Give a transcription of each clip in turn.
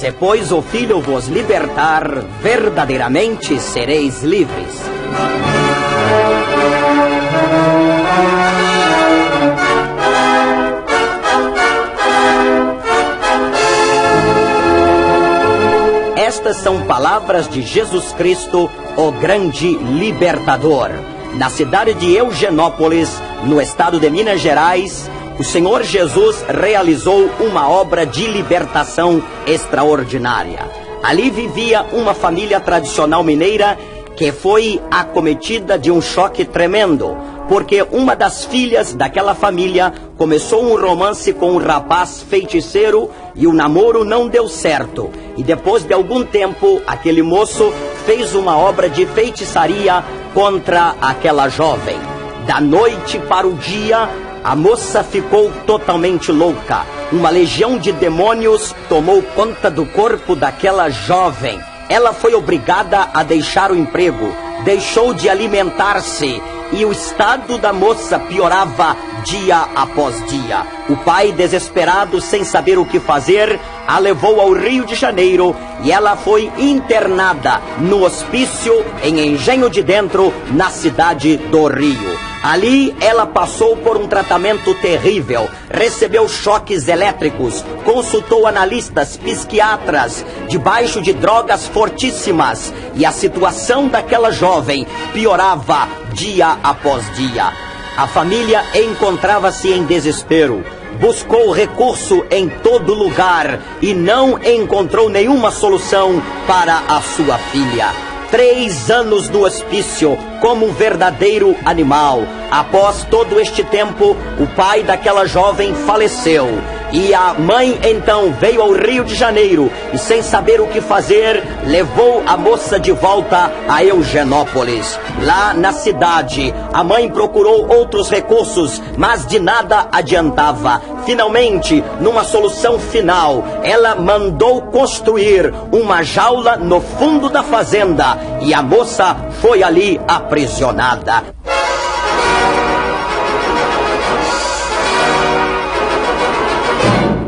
Se, pois, o Filho vos libertar, verdadeiramente sereis livres. Estas são palavras de Jesus Cristo, o grande libertador. Na cidade de Eugenópolis, no estado de Minas Gerais, o Senhor Jesus realizou uma obra de libertação extraordinária. Ali vivia uma família tradicional mineira que foi acometida de um choque tremendo, porque uma das filhas daquela família começou um romance com um rapaz feiticeiro e o namoro não deu certo. E depois de algum tempo, aquele moço fez uma obra de feitiçaria contra aquela jovem. Da noite para o dia, a moça ficou totalmente louca. Uma legião de demônios tomou conta do corpo daquela jovem. Ela foi obrigada a deixar o emprego, deixou de alimentar-se e o estado da moça piorava dia após dia. O pai, desesperado, sem saber o que fazer, a levou ao Rio de Janeiro e ela foi internada no hospício em Engenho de Dentro, na cidade do Rio. Ali ela passou por um tratamento terrível, recebeu choques elétricos, consultou analistas, psiquiatras, debaixo de drogas fortíssimas, e a situação daquela jovem piorava dia após dia. A família encontrava-se em desespero, buscou recurso em todo lugar e não encontrou nenhuma solução para a sua filha. 3 anos no hospício, como um verdadeiro animal. Após todo este tempo, o pai daquela jovem faleceu. E a mãe então veio ao Rio de Janeiro e, sem saber o que fazer, levou a moça de volta a Eugenópolis. Lá na cidade, a mãe procurou outros recursos, mas de nada adiantava. Finalmente, numa solução final, ela mandou construir uma jaula no fundo da fazenda e a moça foi ali aprisionada.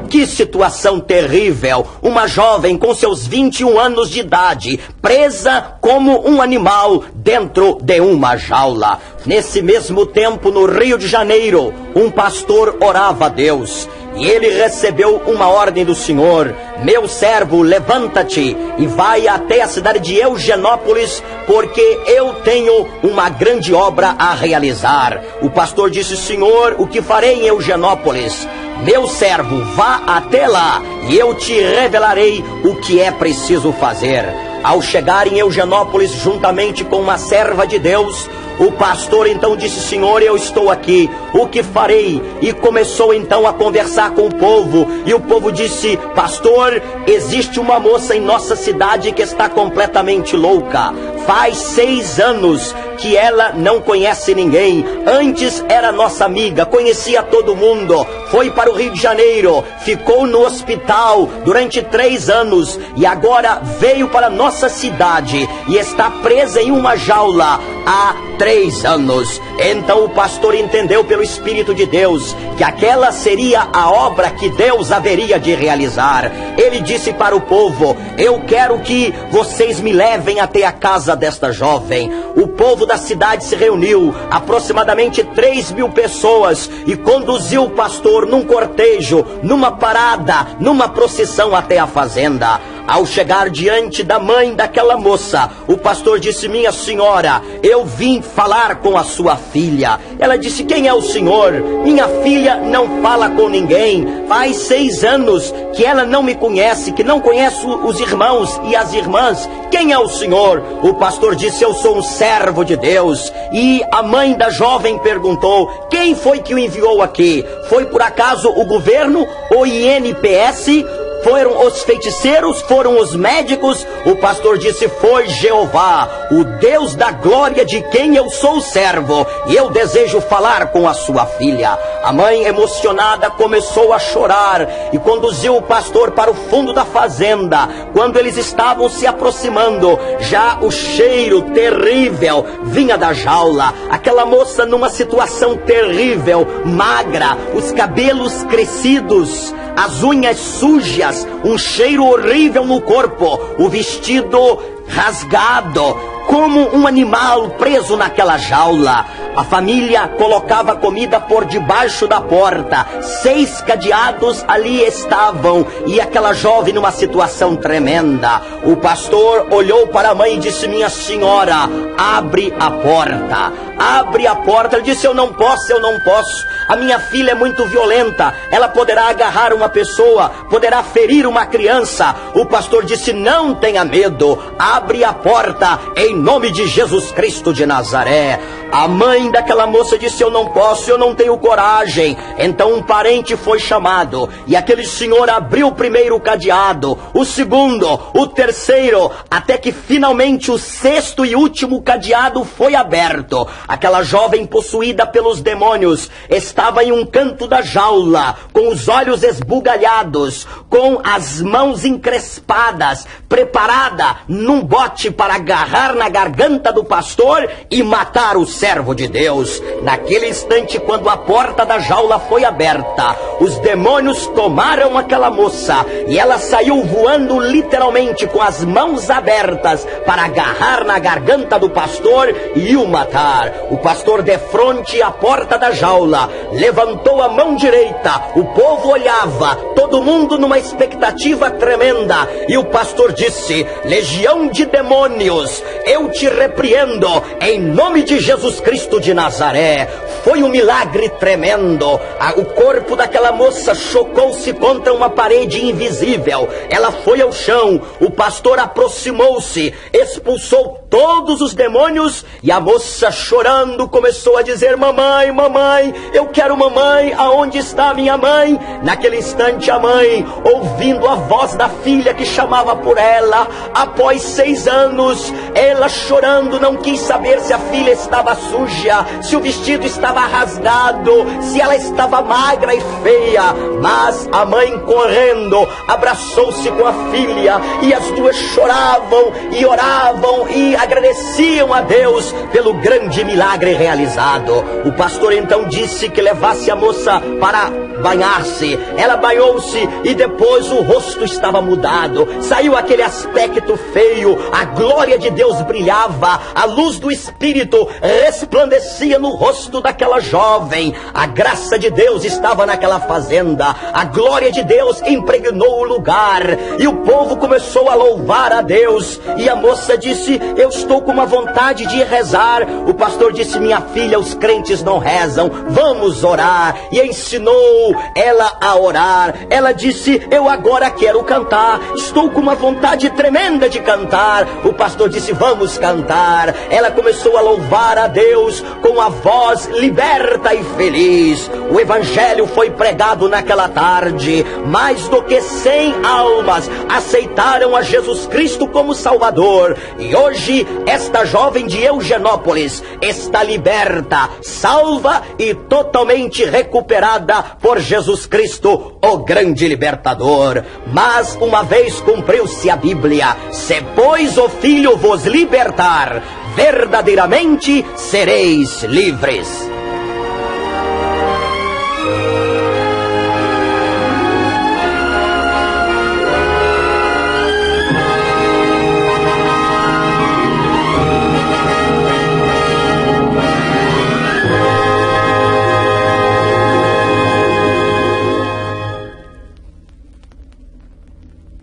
Que situação terrível! Uma jovem com seus 21 anos de idade, presa como um animal dentro de uma jaula. Nesse mesmo tempo, no Rio de Janeiro, um pastor orava a Deus. E ele recebeu uma ordem do Senhor: meu servo, levanta-te e vai até a cidade de Eugenópolis, porque eu tenho uma grande obra a realizar. O pastor disse: Senhor, o que farei em Eugenópolis? Meu servo, vá até lá e eu te revelarei o que é preciso fazer. Ao chegar em Eugenópolis, juntamente com uma serva de Deus, o pastor então disse: Senhor, eu estou aqui, o que farei? E começou então a conversar com o povo, e o povo disse: pastor, existe uma moça em nossa cidade que está completamente louca. Faz 6 anos que ela não conhece ninguém. Antes era nossa amiga, conhecia todo mundo. Foi para o Rio de Janeiro, ficou no hospital durante 3 anos e agora veio para nossa cidade e está presa em uma jaula há 3 anos. Então o pastor entendeu pelo Espírito de Deus que aquela seria a obra que Deus haveria de realizar. Ele disse para o povo: eu quero que vocês me levem até a casa desta jovem. O povo da cidade se reuniu, aproximadamente 3.000 pessoas, e conduziu o pastor num cortejo, numa parada, numa procissão até a fazenda. Ao chegar diante da mãe daquela moça, o pastor disse: minha senhora, eu vim falar com a sua filha. Ela disse: quem é o senhor? Minha filha não fala com ninguém. Faz 6 anos que ela não me conhece, que não conhece os irmãos e as irmãs. Quem é o senhor? O pastor disse: eu sou um servo de Deus. E a mãe da jovem perguntou: quem foi que o enviou aqui? Foi por acaso o governo, o INPS? Foram os feiticeiros? Foram os médicos? O pastor disse: foi Jeová, o Deus da glória, de quem eu sou servo, e eu desejo falar com a sua filha. A mãe, emocionada, começou a chorar e conduziu o pastor para o fundo da fazenda. Quando eles estavam se aproximando, já o cheiro terrível vinha da jaula. Aquela moça numa situação terrível, magra, os cabelos crescidos, as unhas sujas, um cheiro horrível no corpo, o vestido rasgado, como um animal preso naquela jaula. A família colocava comida por debaixo da porta. 6 cadeados ali estavam, e aquela jovem numa situação tremenda. O pastor olhou para a mãe e disse: minha senhora, abre a porta. Abre a porta. Ele disse: eu não posso. A minha filha é muito violenta. Ela poderá agarrar uma pessoa, poderá ferir uma criança. O pastor disse: não tenha medo. Abre a porta em nome de Jesus Cristo de Nazaré. A mãe daquela moça disse: eu não posso, eu não tenho coragem. Então um parente foi chamado, e aquele senhor abriu o primeiro cadeado, o segundo, o terceiro, até que finalmente o 6º e último cadeado foi aberto. Aquela jovem possuída pelos demônios estava em um canto da jaula, com os olhos esbugalhados, com as mãos encrespadas, preparada num bote para agarrar na garganta do pastor e matar o servo de Deus. Naquele instante, quando a porta da jaula foi aberta, os demônios tomaram aquela moça e ela saiu voando literalmente com as mãos abertas para agarrar na garganta do pastor e o matar. O pastor, de frente à porta da jaula, levantou a mão direita. O povo olhava, todo mundo numa expectativa tremenda, e o pastor disse: legião de demônios, eu te repreendo em nome de Jesus Cristo de Nazaré. Foi um milagre tremendo. O corpo daquela moça chocou-se contra uma parede invisível. Ela foi ao chão. O pastor aproximou-se, expulsou todos os demônios, e a moça, chorando, começou a dizer: mamãe, mamãe, eu quero mamãe, aonde está minha mãe? Naquele instante, a mãe, ouvindo a voz da filha que chamava por ela, após 6 anos, ela chorando, não quis saber se a filha estava suja, se o vestido estava rasgado, se ela estava magra e feia. Mas a mãe, correndo, abraçou-se com a filha, e as duas choravam e oravam e agradeciam a Deus pelo grande milagre realizado. O pastor então disse que levasse a moça para banhar-se. Ela banhou-se e depois o rosto estava mudado, saiu aquele aspecto feio, a glória de Deus brilhava, a luz do Espírito resplandecia no rosto daquela jovem. A graça de Deus estava naquela fazenda, a glória de Deus impregnou o lugar, e o povo começou a louvar a Deus. E a moça disse: eu estou com uma vontade de rezar. O pastor disse: minha filha, os crentes não rezam, vamos orar. E ensinou ela a orar. Ela disse: eu agora quero cantar, estou com uma vontade tremenda de cantar. O pastor disse: vamos cantar. Ela começou a louvar a Deus com a voz liberta e feliz. O evangelho foi pregado naquela tarde. Mais do que 100 almas aceitaram a Jesus Cristo como Salvador, e hoje esta jovem de Eugenópolis está liberta, salva e totalmente recuperada por Jesus Cristo, o grande libertador. Mas uma vez cumpriu-se a Bíblia: se pois o Filho vos libertar, verdadeiramente sereis livres.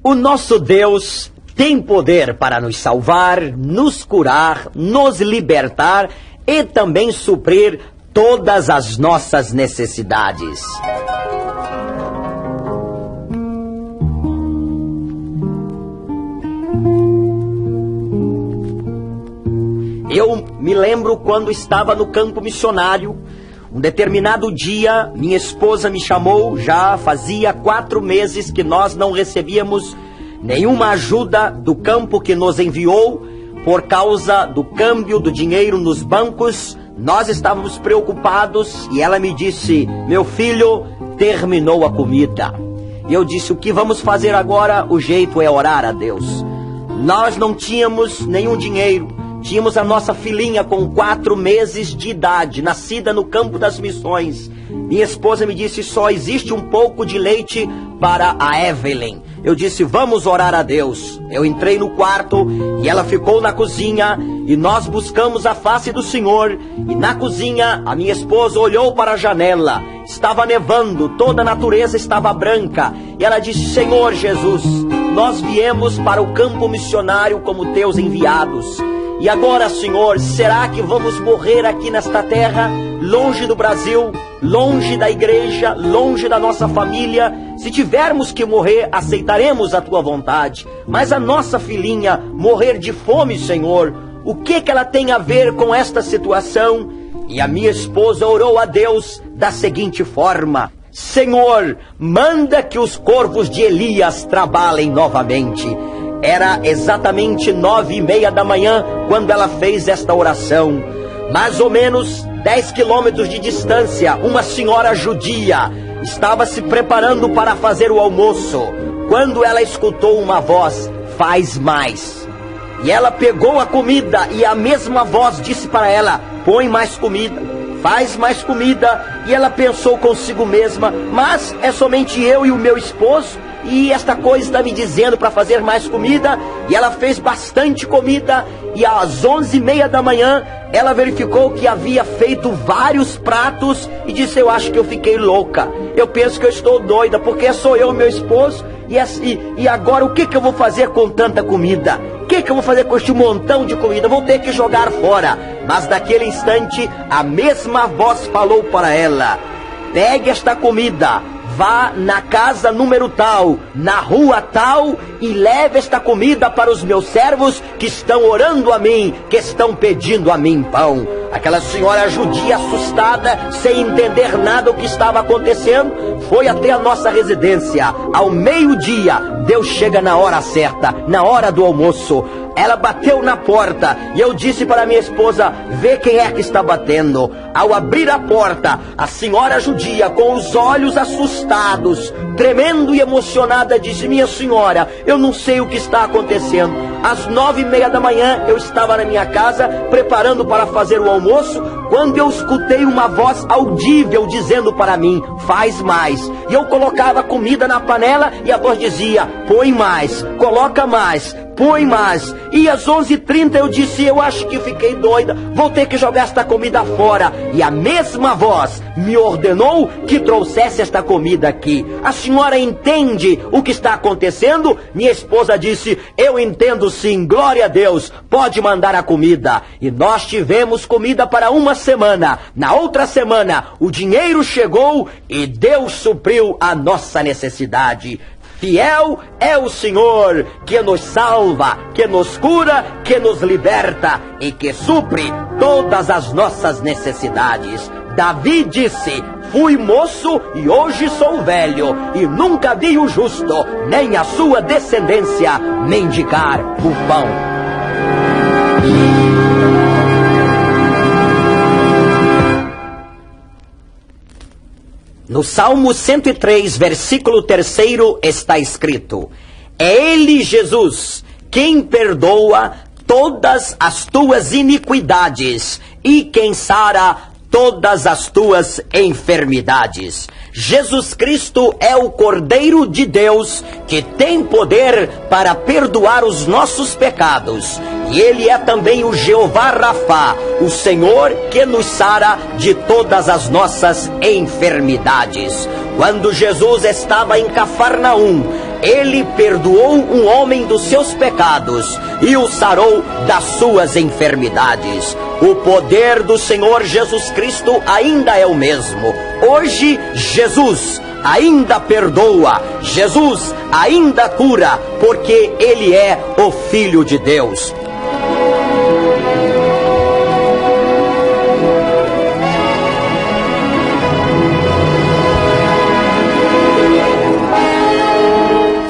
O nosso Deus tem poder para nos salvar, nos curar, nos libertar e também suprir todas as nossas necessidades. Eu me lembro quando estava no campo missionário. Um determinado dia, minha esposa me chamou. Já fazia 4 meses que nós não recebíamos nenhuma ajuda do campo que nos enviou por causa do câmbio do dinheiro nos bancos. Nós estávamos preocupados e ela me disse: meu filho, terminou a comida. E eu disse: o que vamos fazer agora? O jeito é orar a Deus. Nós não tínhamos nenhum dinheiro, Tínhamos a nossa filhinha com 4 meses de idade, nascida no campo das missões. Minha esposa me disse, só existe um pouco de leite para a Evelyn. Eu disse, vamos orar a Deus. Eu entrei no quarto e ela ficou na cozinha e nós buscamos a face do Senhor. E na cozinha a minha esposa olhou para a janela. Estava nevando, toda a natureza estava branca. E ela disse, Senhor Jesus, nós viemos para o campo missionário como teus enviados. E agora, Senhor, será que vamos morrer aqui nesta terra, longe do Brasil, longe da igreja, longe da nossa família? Se tivermos que morrer, aceitaremos a tua vontade. Mas a nossa filhinha morrer de fome, Senhor, o que ela tem a ver com esta situação? E a minha esposa orou a Deus da seguinte forma, Senhor, manda que os corvos de Elias trabalhem novamente. Era exatamente 9:30 da manhã quando ela fez esta oração. Mais ou menos 10 quilômetros de distância, uma senhora judia estava se preparando para fazer o almoço, quando ela escutou uma voz, faz mais. E ela pegou a comida e a mesma voz disse para ela, põe mais comida, faz mais comida. E ela pensou consigo mesma, mas é somente eu e o meu esposo? E esta coisa está me dizendo para fazer mais comida. E ela fez bastante comida. E às 11:30 da manhã ela verificou que havia feito vários pratos. E disse, eu acho que eu fiquei louca. Eu penso que eu estou doida, porque sou eu e meu esposo. E agora o que eu vou fazer com tanta comida? O que eu vou fazer com este montão de comida? Vou ter que jogar fora. Mas naquele instante a mesma voz falou para ela, pegue esta comida, vá na casa número tal, na rua tal, e leve esta comida para os meus servos que estão orando a mim, que estão pedindo a mim pão. Aquela senhora judia assustada, sem entender nada o que estava acontecendo, foi até a nossa residência. Ao meio-dia, Deus chega na hora certa, na hora do almoço. Ela bateu na porta e eu disse para minha esposa, vê quem é que está batendo. Ao abrir a porta, a senhora judia, com os olhos assustados, tremendo e emocionada, disse, minha senhora, eu não sei o que está acontecendo. Às 9:30 da manhã eu estava na minha casa preparando para fazer o almoço, quando eu escutei uma voz audível dizendo para mim, faz mais. E eu colocava comida na panela e a voz dizia, põe mais, coloca mais, põe mais. E às 11:30 eu disse, eu acho que fiquei doida, vou ter que jogar esta comida fora. E a mesma voz me ordenou que trouxesse esta comida aqui. A senhora entende o que está acontecendo? Minha esposa disse, eu entendo sim, glória a Deus, pode mandar a comida. E nós tivemos comida para uma semana. Na outra semana o dinheiro chegou e Deus supriu a nossa necessidade. Fiel é o Senhor, que nos salva, que nos cura, que nos liberta e que supre todas as nossas necessidades. Davi disse, fui moço e hoje sou velho, e nunca vi o justo, nem a sua descendência, mendigar o pão. No Salmo 103, versículo 3, está escrito, é Ele, Jesus, quem perdoa todas as tuas iniquidades e quem sara todas as tuas enfermidades. Jesus Cristo é o Cordeiro de Deus que tem poder para perdoar os nossos pecados. E Ele é também o Jeová Rafá, o Senhor que nos sara de todas as nossas enfermidades. Quando Jesus estava em Cafarnaum, Ele perdoou um homem dos seus pecados e o sarou das suas enfermidades. O poder do Senhor Jesus Cristo ainda é o mesmo. Hoje, Jesus ainda perdoa, Jesus ainda cura, porque Ele é o Filho de Deus.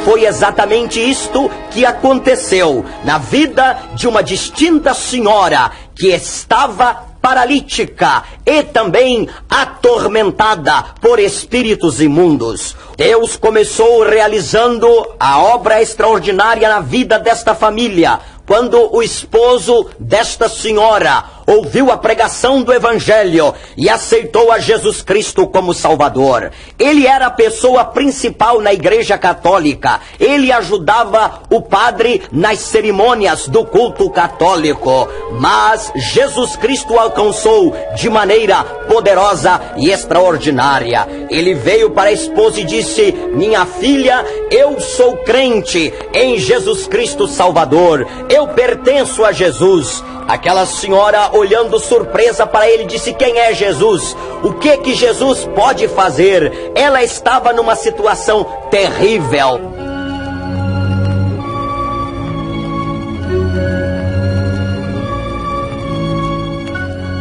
Foi exatamente isto que aconteceu na vida de uma distinta senhora que estava paralítica e também atormentada por espíritos imundos. Deus começou realizando a obra extraordinária na vida desta família, quando o esposo desta senhora ouviu a pregação do Evangelho e aceitou a Jesus Cristo como Salvador. Ele era a pessoa principal na Igreja Católica. Ele ajudava o padre nas cerimônias do culto católico. Mas Jesus Cristo alcançou de maneira poderosa e extraordinária. Ele veio para a esposa e disse: minha filha, eu sou crente em Jesus Cristo Salvador. Eu pertenço a Jesus. Aquela senhora, olhando surpresa para ele, disse: quem é Jesus? O que Jesus pode fazer? Ela estava numa situação terrível.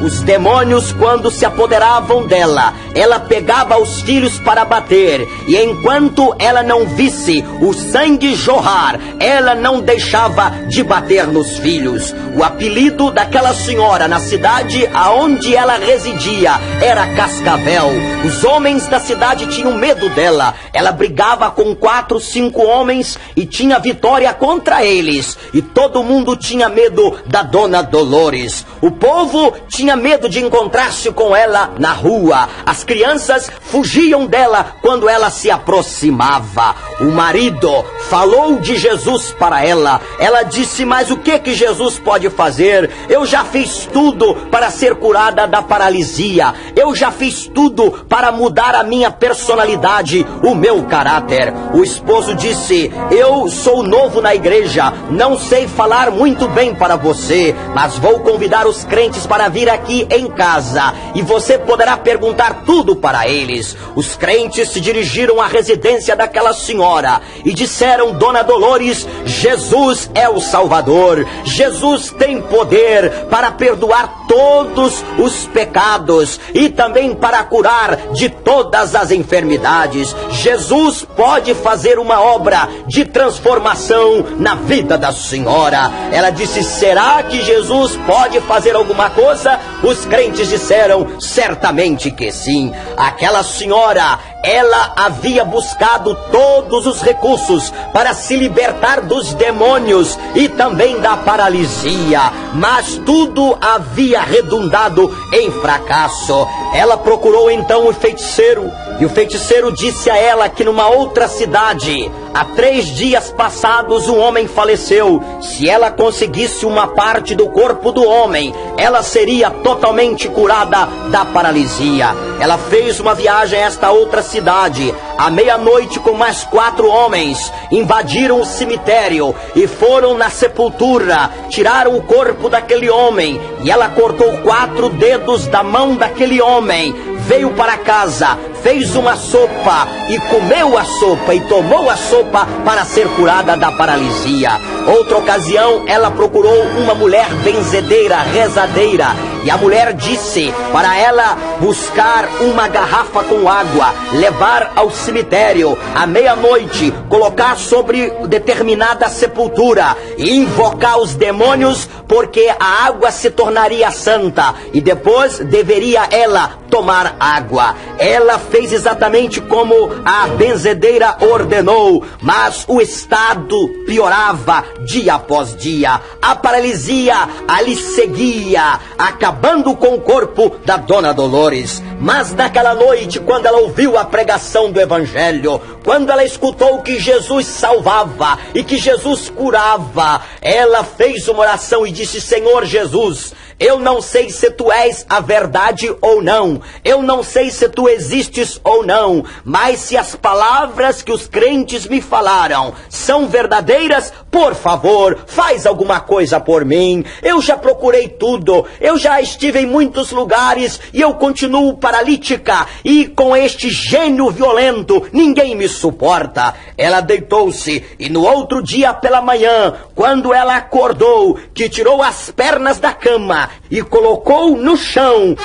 Os demônios, quando se apoderavam dela, ela pegava os filhos para bater, e enquanto ela não visse o sangue jorrar, ela não deixava de bater nos filhos. O apelido daquela senhora na cidade aonde ela residia era Cascavel. Os homens da cidade tinham medo dela. Ela brigava com 4, 5 homens e tinha vitória contra eles. E todo mundo tinha medo da Dona Dolores. O povo tinha medo de encontrar-se com ela na rua. As crianças fugiam dela quando ela se aproximava. O marido falou de Jesus para ela. Ela disse: mas o que Jesus pode fazer? Eu já fiz tudo para ser curada da paralisia. Eu já fiz tudo para mudar a minha personalidade, o meu caráter. O esposo disse: eu sou novo na igreja, não sei falar muito bem para você, mas vou convidar os crentes para vir aqui em casa e você poderá perguntar tudo para eles. Os crentes se dirigiram à residência daquela senhora e disseram: Dona Dolores, Jesus é o Salvador. Jesus tem poder para perdoar todos os pecados e também para curar de todas as enfermidades. Jesus pode fazer uma obra de transformação na vida da senhora. Ela disse: será que Jesus pode fazer alguma coisa? Os crentes disseram: certamente que sim. Aquela senhora, ela havia buscado todos os recursos para se libertar dos demônios e também da paralisia, mas tudo havia redundado em fracasso. Ela procurou então o feiticeiro, e o feiticeiro disse a ela que numa outra cidade, há 3 dias passados, um homem faleceu. Se ela conseguisse uma parte do corpo do homem, ela seria totalmente curada da paralisia. Ela fez uma viagem a esta outra cidade. À meia-noite, com mais 4 homens, invadiram o cemitério e foram na sepultura, tiraram o corpo daquele homem, e ela cortou 4 dedos da mão daquele homem, veio para casa, fez uma sopa e comeu a sopa e tomou a sopa para ser curada da paralisia. Outra ocasião, ela procurou uma mulher benzedeira, rezadeira, e a mulher disse para ela buscar uma garrafa com água, levar ao cemitério, à meia-noite, colocar sobre determinada sepultura e invocar os demônios, porque a água se tornaria santa e depois deveria ela tomar água. Ela fez exatamente como a benzedeira ordenou, mas o estado piorava dia após dia. A paralisia ali seguia, acabando com o corpo da Dona Dolores. Mas naquela noite, quando ela ouviu a pregação do Evangelho, quando ela escutou que Jesus salvava e que Jesus curava, ela fez uma oração e disse: Senhor Jesus, eu não sei se tu és a verdade ou não, eu não sei se tu existes ou não, mas se as palavras que os crentes me falaram são verdadeiras, por favor, faz alguma coisa por mim. Eu já procurei tudo, eu já estive em muitos lugares e eu continuo paralítica e com este gênio violento ninguém me suporta. Ela deitou-se e no outro dia pela manhã, quando ela acordou, que tirou as pernas da cama e colocou no chão,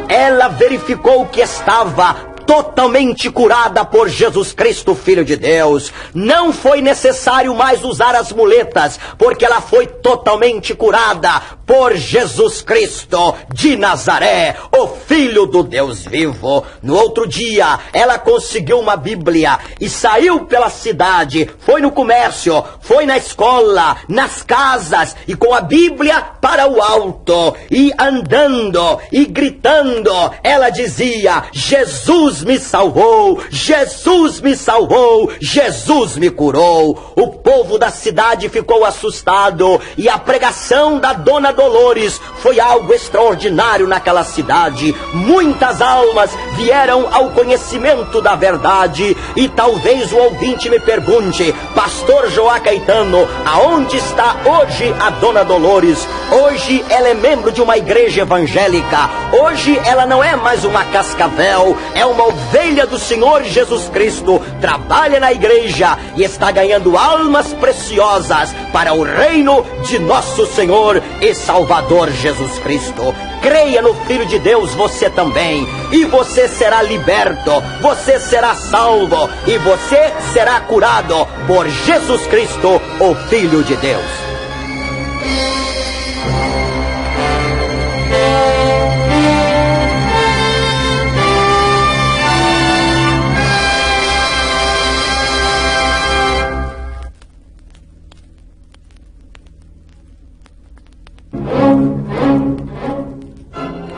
ela verificou que estava totalmente curada por Jesus Cristo, Filho de Deus. Não foi necessário mais usar as muletas, porque ela foi totalmente curada por Jesus Cristo de Nazaré, o Filho do Deus vivo. No outro dia, ela conseguiu uma Bíblia e saiu pela cidade, foi no comércio, foi na escola, nas casas, e com a Bíblia para o alto, e andando e gritando, ela dizia: Jesus me salvou, Jesus me salvou, Jesus me curou. O povo da cidade ficou assustado, e a pregação da Dona Dolores foi algo extraordinário naquela cidade. Muitas almas vieram ao conhecimento da verdade. E talvez o ouvinte me pergunte: Pastor Joá Caetano, aonde está hoje a Dona Dolores? Hoje ela é membro de uma igreja evangélica. Hoje ela não é mais uma cascavel, é uma ovelha do Senhor Jesus Cristo. Trabalha na igreja e está ganhando almas preciosas para o reino de nosso Senhor e Salvador Jesus Cristo. Creia no Filho de Deus você também, e você será liberto, você será salvo, e você será curado por Jesus Cristo, o Filho de Deus.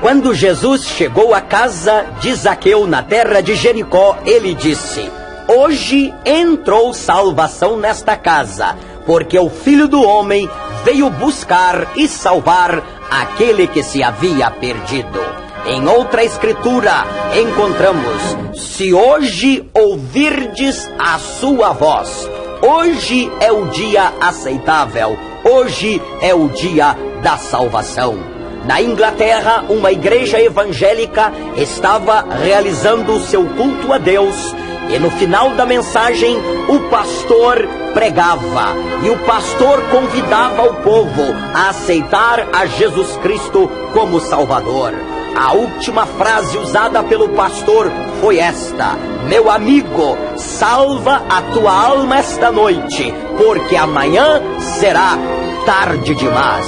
Quando Jesus chegou à casa de Zaqueu, na terra de Jericó, ele disse: hoje entrou salvação nesta casa, porque o Filho do Homem veio buscar e salvar aquele que se havia perdido. Em outra escritura encontramos: se hoje ouvirdes a sua voz, hoje é o dia aceitável, hoje é o dia da salvação. Na Inglaterra, uma igreja evangélica estava realizando o seu culto a Deus, e no final da mensagem o pastor pregava, e o pastor convidava o povo a aceitar a Jesus Cristo como Salvador. A última frase usada pelo pastor foi esta: meu amigo, salva a tua alma esta noite, porque amanhã será tarde demais.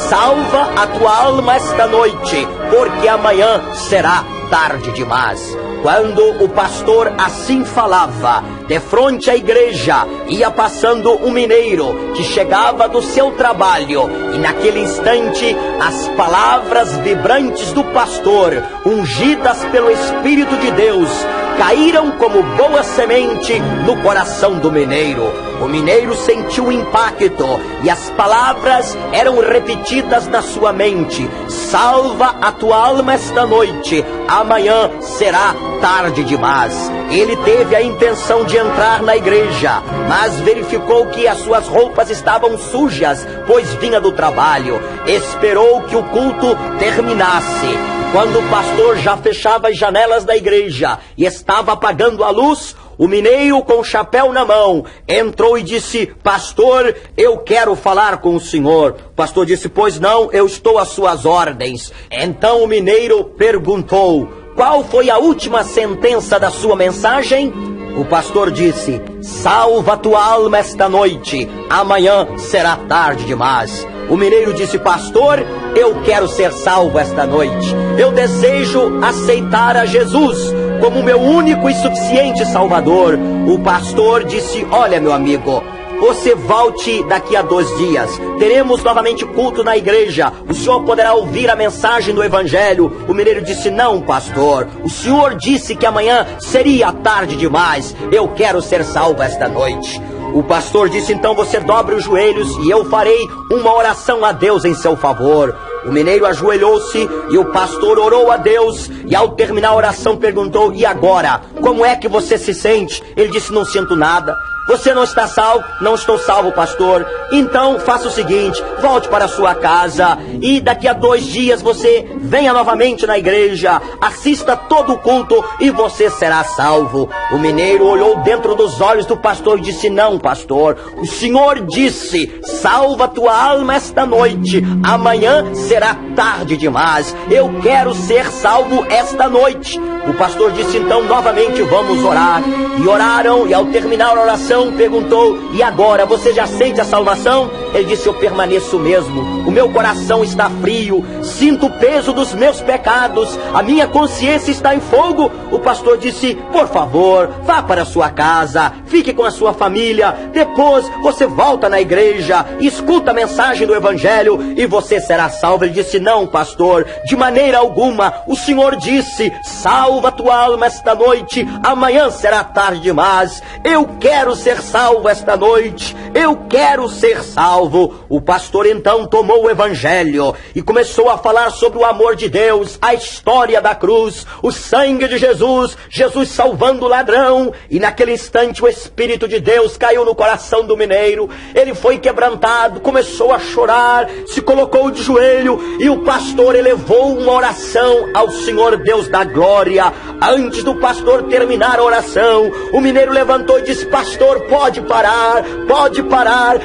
Salva a tua alma esta noite, porque amanhã será tarde demais. Quando o pastor assim falava, de frente à igreja ia passando um mineiro que chegava do seu trabalho, e naquele instante as palavras vibrantes do pastor, ungidas pelo Espírito de Deus, caíram como boa semente no coração do mineiro. O mineiro sentiu o impacto, e as palavras eram repetidas na sua mente: salva a tua alma esta noite, amanhã será tarde demais. Ele teve a intenção de entrar na igreja, mas verificou que as suas roupas estavam sujas, pois vinha do trabalho. Esperou que o culto terminasse. Quando o pastor já fechava as janelas da igreja e estava apagando a luz, o mineiro, com o chapéu na mão, entrou e disse: pastor, eu quero falar com o senhor. O pastor disse: pois não, eu estou às suas ordens. Então o mineiro perguntou: qual foi a última sentença da sua mensagem? O pastor disse: salva tua alma esta noite, amanhã será tarde demais. O mineiro disse: pastor, eu quero ser salvo esta noite. Eu desejo aceitar a Jesus como meu único e suficiente Salvador. O pastor disse: olha, meu amigo, você volte daqui a 2 dias. Teremos novamente culto na igreja. O senhor poderá ouvir a mensagem do evangelho. O mineiro disse: não, pastor. O senhor disse que amanhã seria tarde demais. Eu quero ser salvo esta noite. O pastor disse: então você dobre os joelhos e eu farei uma oração a Deus em seu favor. O mineiro ajoelhou-se e o pastor orou a Deus, e ao terminar a oração perguntou: e agora, como é que você se sente? Ele disse: não sinto nada. Você não está salvo? Não estou salvo, pastor. Então faça o seguinte, volte para a sua casa e daqui a 2 dias você venha novamente na igreja, assista todo o culto e você será salvo. O mineiro olhou dentro dos olhos do pastor e disse: não, pastor, o Senhor disse, salva tua alma esta noite, amanhã será tarde demais, eu quero ser salvo esta noite. O pastor disse: então novamente vamos orar. E oraram, e ao terminar a oração perguntou: e agora, você já sente a salvação? Ele disse: eu permaneço mesmo, o meu coração está frio, sinto o peso dos meus pecados, a minha consciência está em fogo. O pastor disse: por favor, vá para a sua casa, fique com a sua família, depois você volta na igreja, escuta a mensagem do evangelho e você será salvo. Ele disse: não, pastor, de maneira alguma, o Senhor disse, salva tua alma esta noite, amanhã será tarde demais, eu quero ser salvo esta noite, eu quero ser salvo. O pastor então tomou o evangelho e começou a falar sobre o amor de Deus, a história da cruz, o sangue de Jesus, Jesus salvando o ladrão. E naquele instante o Espírito de Deus caiu no coração do mineiro, ele foi quebrantado, começou a chorar, se colocou de joelho e o pastor elevou uma oração ao Senhor Deus da glória. Antes do pastor terminar a oração, o mineiro levantou e disse: pastor, pode parar,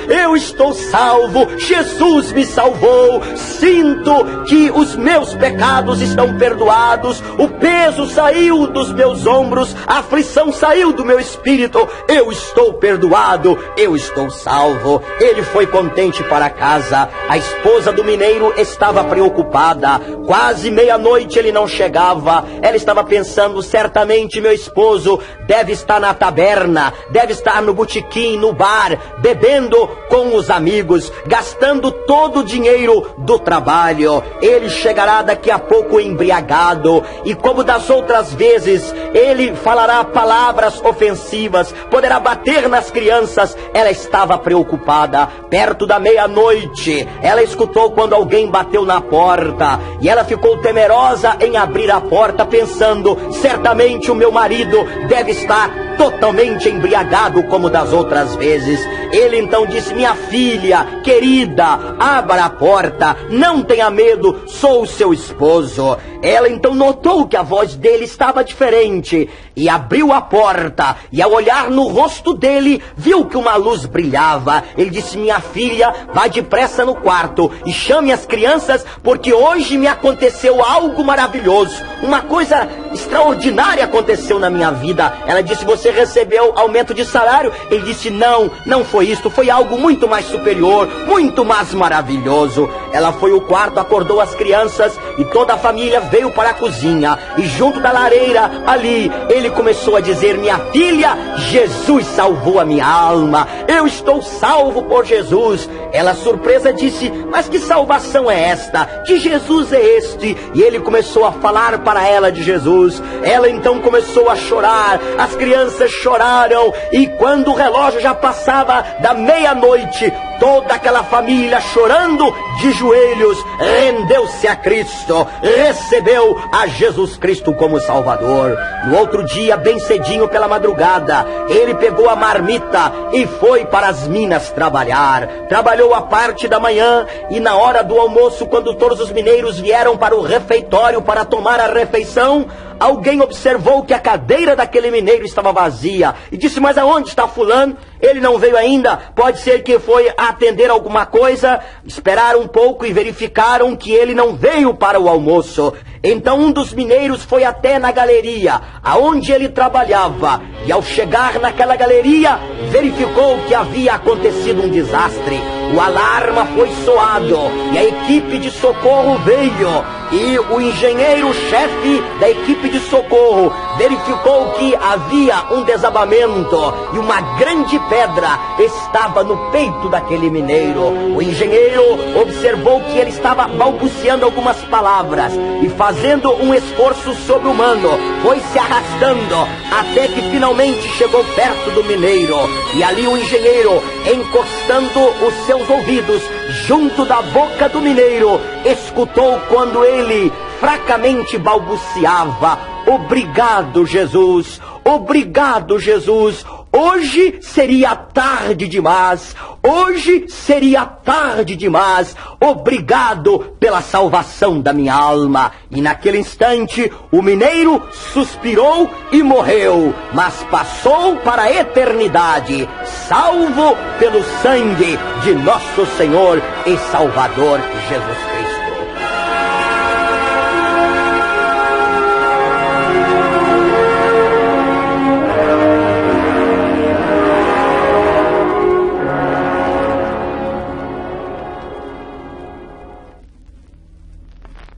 eu estou salvo, Jesus me salvou, sinto que os meus pecados estão perdoados, o peso saiu dos meus ombros, a aflição saiu do meu espírito, eu estou perdoado, eu estou salvo. Ele foi contente para casa. A esposa do mineiro estava preocupada, quase meia-noite ele não chegava. Ela estava pensando: certamente meu esposo deve estar na taberna, deve estar no botequim, no bar, bebendo com os amigos, gastando todo o dinheiro do trabalho. Ele chegará daqui a pouco embriagado, e como das outras vezes, ele falará palavras ofensivas, poderá bater nas crianças. Ela estava preocupada. Perto da meia-noite, ela escutou quando alguém bateu na porta, e ela ficou temerosa em abrir a porta, pensando: certamente o meu marido deve estar totalmente embriagado como das outras vezes. Ele então disse: minha filha querida, abra a porta, não tenha medo, sou o seu esposo. Ela então notou que a voz dele estava diferente e abriu a porta, e ao olhar no rosto dele, viu que uma luz brilhava. Ele disse: minha filha, vá depressa no quarto e chame as crianças, porque hoje me aconteceu algo maravilhoso, uma coisa extraordinária aconteceu na minha vida. Ela disse: você recebeu aumento de salário? Ele disse: não foi isto, foi algo muito mais superior, muito mais maravilhoso. Ela foi ao quarto, acordou as crianças e toda a família veio para a cozinha, e junto da lareira ali, ele começou a dizer: minha filha, Jesus salvou a minha alma, eu estou salvo por Jesus. Ela, surpresa, disse: mas que salvação é esta? Que Jesus é este? E ele começou a falar para ela de Jesus. Ela então começou a chorar, as crianças choraram, e quando o relógio já passava da meia-noite, toda aquela família, chorando de joelhos, rendeu-se a Cristo, recebeu a Jesus Cristo como Salvador. No outro dia, bem cedinho pela madrugada, ele pegou a marmita e foi para as minas trabalhar. Trabalhou a parte da manhã, e na hora do almoço, quando todos os mineiros vieram para o refeitório para tomar a refeição, alguém observou que a cadeira daquele mineiro estava vazia e disse: mas aonde está fulano? Ele não veio ainda? Pode ser que foi atender alguma coisa. Esperaram um pouco e verificaram que ele não veio para o almoço. Então um dos mineiros foi até na galeria aonde ele trabalhava, e ao chegar naquela galeria, verificou que havia acontecido um desastre. O alarme foi soado e a equipe de socorro veio, e o engenheiro-chefe da equipe de socorro verificou que havia um desabamento e uma grande pedra estava no peito daquele mineiro. O engenheiro observou que ele estava balbuciando algumas palavras e fazendo um esforço sobre-humano, foi se arrastando até que finalmente chegou perto do mineiro. E ali o engenheiro, encostando os seus ouvidos junto da boca do mineiro, escutou quando ele fracamente balbuciava: obrigado, Jesus, obrigado, Jesus, Hoje seria tarde demais. Hoje seria tarde demais. Obrigado pela salvação da minha alma. E naquele instante, o mineiro suspirou e morreu, mas passou para a eternidade, salvo pelo sangue de nosso Senhor e Salvador Jesus Cristo.